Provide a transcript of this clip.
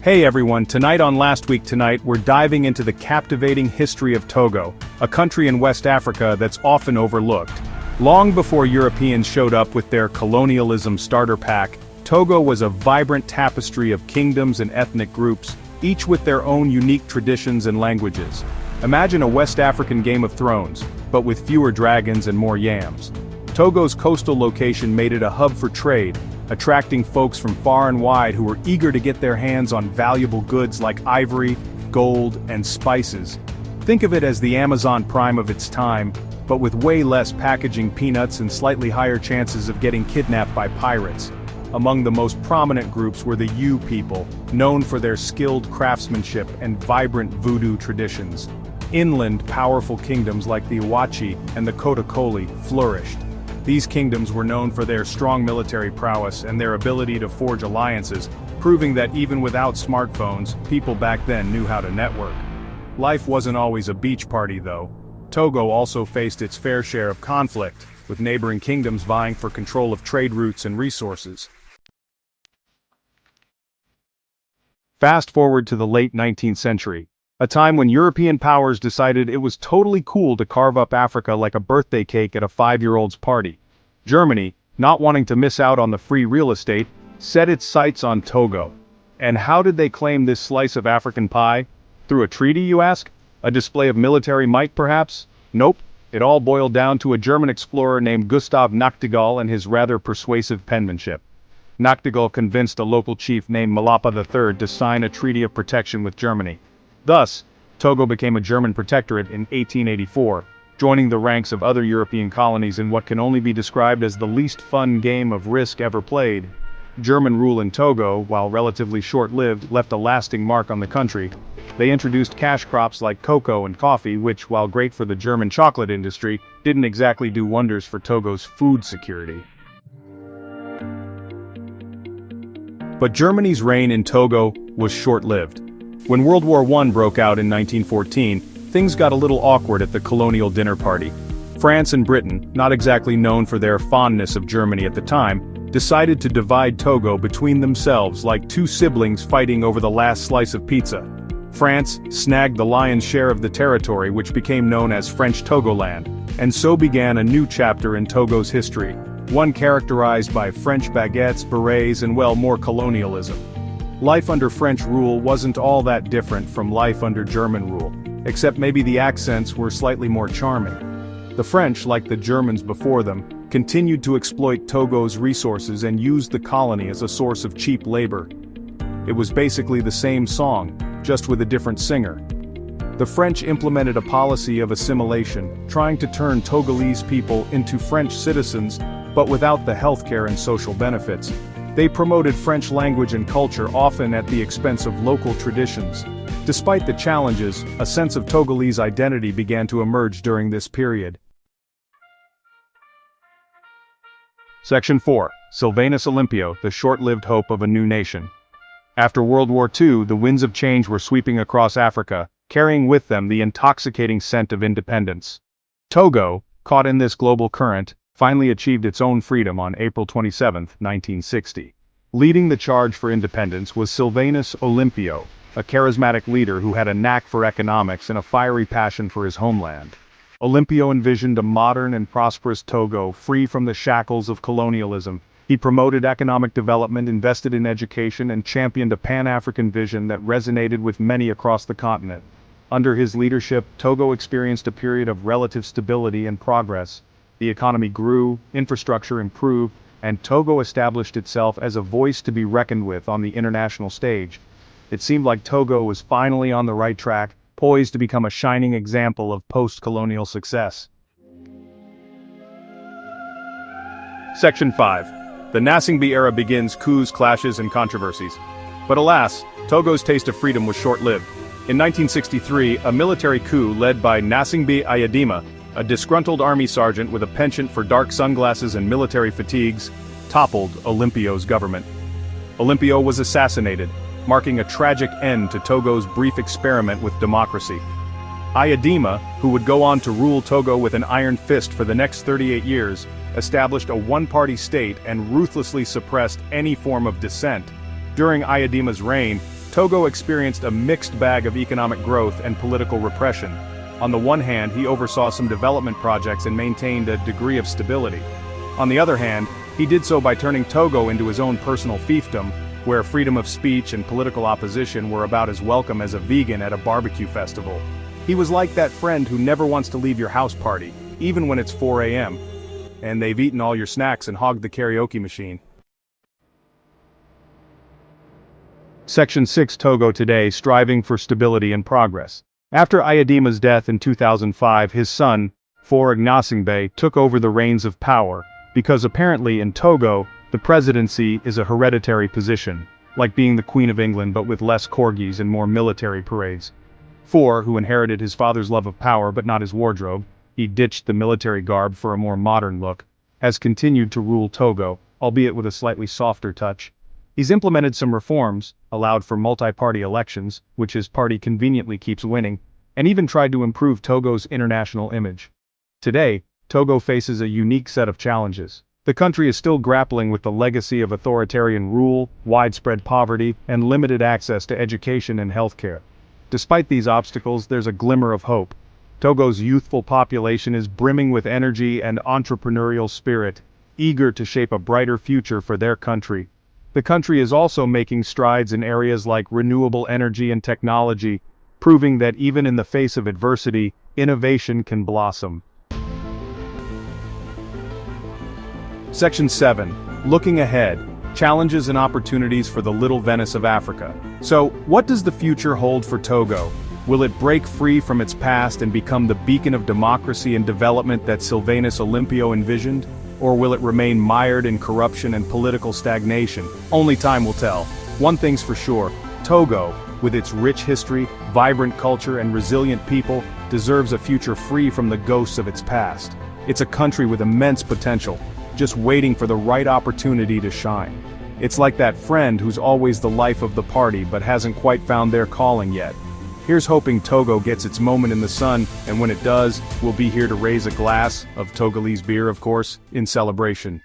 Hey everyone, tonight on Last Week Tonight we're diving into the captivating history of Togo, a country in West Africa that's often overlooked. Long before Europeans showed up with their colonialism starter pack, Togo was a vibrant tapestry of kingdoms and ethnic groups, each with their own unique traditions and languages. Imagine a West African Game of Thrones, but with fewer dragons and more yams. Togo's coastal location made it a hub for trade, attracting folks from far and wide who were eager to get their hands on valuable goods like ivory, gold, and spices. Think of it as the Amazon Prime of its time, but with way less packaging peanuts and slightly higher chances of getting kidnapped by pirates. Among the most prominent groups were the Yu people, known for their skilled craftsmanship and vibrant voodoo traditions. Inland, powerful kingdoms like the Awachi and the Kotakoli flourished. These kingdoms were known for their strong military prowess and their ability to forge alliances, proving that even without smartphones, people back then knew how to network. Life wasn't always a beach party though. Togo also faced its fair share of conflict, with neighboring kingdoms vying for control of trade routes and resources. Fast forward to the late 19th century, a time when European powers decided it was totally cool to carve up Africa like a birthday cake at a 5-year-old's party. Germany, not wanting to miss out on the free real estate, set its sights on Togo. And how did they claim this slice of African pie? Through a treaty, you ask? A display of military might, perhaps? Nope. It all boiled down to a German explorer named Gustav Nachtigall and his rather persuasive penmanship. Nachtigall convinced a local chief named Malapa III to sign a treaty of protection with Germany. Thus, Togo became a German protectorate in 1884, joining the ranks of other European colonies in what can only be described as the least fun game of Risk ever played. German rule in Togo, while relatively short-lived, left a lasting mark on the country. They introduced cash crops like cocoa and coffee, which, while great for the German chocolate industry, didn't exactly do wonders for Togo's food security. But Germany's reign in Togo was short-lived. When World War I broke out in 1914, things got a little awkward at the colonial dinner party. France and Britain, not exactly known for their fondness of Germany at the time, decided to divide Togo between themselves like two siblings fighting over the last slice of pizza. France snagged the lion's share of the territory, which became known as French Togoland, and so began a new chapter in Togo's history, one characterized by French baguettes, berets, and more colonialism. Life under French rule wasn't all that different from life under German rule, except maybe the accents were slightly more charming. The French, like the Germans before them, continued to exploit Togo's resources and used the colony as a source of cheap labor. It was basically the same song, just with a different singer. The French implemented a policy of assimilation, trying to turn Togolese people into French citizens, but without the healthcare and social benefits. They promoted French language and culture often at the expense of local traditions. Despite the challenges, a sense of Togolese identity began to emerge during this period. Section 4. Sylvanus Olympio, the short-lived hope of a new nation. After World War II, the winds of change were sweeping across Africa, carrying with them the intoxicating scent of independence. Togo, caught in this global current, finally achieved its own freedom on April 27, 1960. Leading the charge for independence was Sylvanus Olympio, a charismatic leader who had a knack for economics and a fiery passion for his homeland. Olympio envisioned a modern and prosperous Togo free from the shackles of colonialism. He promoted economic development, invested in education, and championed a Pan-African vision that resonated with many across the continent. Under his leadership, Togo experienced a period of relative stability and progress. The economy grew, infrastructure improved, and Togo established itself as a voice to be reckoned with on the international stage. It seemed like Togo was finally on the right track, poised to become a shining example of post-colonial success. Section 5. The Nasingbi era begins coups, clashes, and controversies. But alas, Togo's taste of freedom was short-lived. In 1963, a military coup led by Nasingbi Ayadima, a disgruntled army sergeant with a penchant for dark sunglasses and military fatigues, toppled Olympio's government. Olympio was assassinated, marking a tragic end to Togo's brief experiment with democracy. Ayadima, who would go on to rule Togo with an iron fist for the next 38 years, established a one-party state and ruthlessly suppressed any form of dissent. During Ayadima's reign, Togo experienced a mixed bag of economic growth and political repression. On the one hand, he oversaw some development projects and maintained a degree of stability. On the other hand, he did so by turning Togo into his own personal fiefdom, where freedom of speech and political opposition were about as welcome as a vegan at a barbecue festival. He was like that friend who never wants to leave your house party, even when it's 4 a.m. and they've eaten all your snacks and hogged the karaoke machine. Section 6 Togo today, striving for stability and progress. After Ayadima's death in 2005, his son, Faure Gnassingbé, took over the reins of power, because apparently in Togo, the presidency is a hereditary position, like being the Queen of England but with less corgis and more military parades. Faure, who inherited his father's love of power but not his wardrobe, he ditched the military garb for a more modern look, has continued to rule Togo, albeit with a slightly softer touch. He's implemented some reforms, allowed for multi-party elections, which his party conveniently keeps winning, and even tried to improve Togo's international image. Today, Togo faces a unique set of challenges. The country is still grappling with the legacy of authoritarian rule, widespread poverty, and limited access to education and healthcare. Despite these obstacles, there's a glimmer of hope. Togo's youthful population is brimming with energy and entrepreneurial spirit, eager to shape a brighter future for their country. The country is also making strides in areas like renewable energy and technology, proving that even in the face of adversity, innovation can blossom. Section 7. Looking ahead. Challenges and opportunities for the little Venice of Africa. So, what does the future hold for Togo? Will it break free from its past and become the beacon of democracy and development that Sylvanus Olympio envisioned? Or will it remain mired in corruption and political stagnation? Only time will tell. One thing's for sure, Togo, with its rich history, vibrant culture and resilient people, deserves a future free from the ghosts of its past. It's a country with immense potential, just waiting for the right opportunity to shine. It's like that friend who's always the life of the party but hasn't quite found their calling yet. Here's hoping Togo gets its moment in the sun, and when it does, we'll be here to raise a glass, of Togolese beer of course, in celebration.